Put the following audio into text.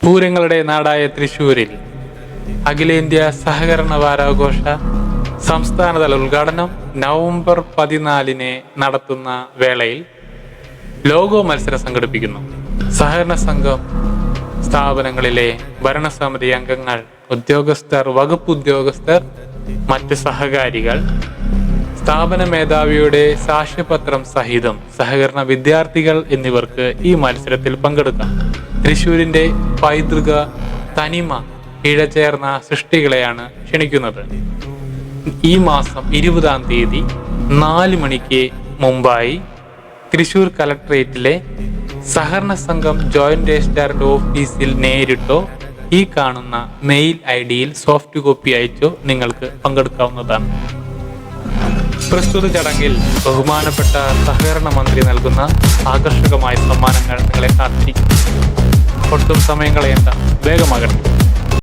പൂരങ്ങളുടെ നാടായ തൃശ്ശൂരിൽ അഖിലേന്ത്യാ സഹകരണ വാരാഘോഷ സംസ്ഥാനതല ഉദ്ഘാടനം നവംബർ 14 നടത്തുന്ന വേളയിൽ ലോഗോ മത്സരം സംഘടിപ്പിക്കുന്നു. സഹകരണ സംഘം സ്ഥാപനങ്ങളിലെ ഭരണസമിതി അംഗങ്ങൾ, ഉദ്യോഗസ്ഥർ, വകുപ്പ് ഉദ്യോഗസ്ഥർ, മറ്റ് സഹകാരികൾ, സ്ഥാപന മേധാവിയുടെ സാക്ഷ്യപത്രം സഹിതം സഹകരണ വിദ്യാർത്ഥികൾ എന്നിവർക്ക് ഈ മത്സരത്തിൽ പങ്കെടുക്കാം. തൃശ്ശൂരിന്റെ പൈതൃക തനിമ ഇഴചേർന്ന സൃഷ്ടികളെയാണ് ക്ഷണിക്കുന്നത്. ഈ മാസം 20-ാം തീയതി 4 മണിക്ക് മുമ്പായി തൃശ്ശൂർ കലക്ട്രേറ്റിലെ സഹകരണ സംഘം ജോയിന്റ് രജിസ്ട്രാറിന്റെ ഓഫീസിൽ നേരിട്ടോ ഈ കാണുന്ന മെയിൽ ID-യിൽ സോഫ്റ്റ് കോപ്പി അയച്ചോ നിങ്ങൾക്ക് പങ്കെടുക്കാവുന്നതാണ്. പ്രസ്തുത ചടങ്ങിൽ ബഹുമാനപ്പെട്ട സഹകരണ മന്ത്രി നൽകുന്ന ആകർഷകമായ സമ്മാനങ്ങൾ നിങ്ങളെ കാത്തിരിക്കും. ഒട്ടും സമയം കളയണ്ട, വേഗമാകട്ടെ.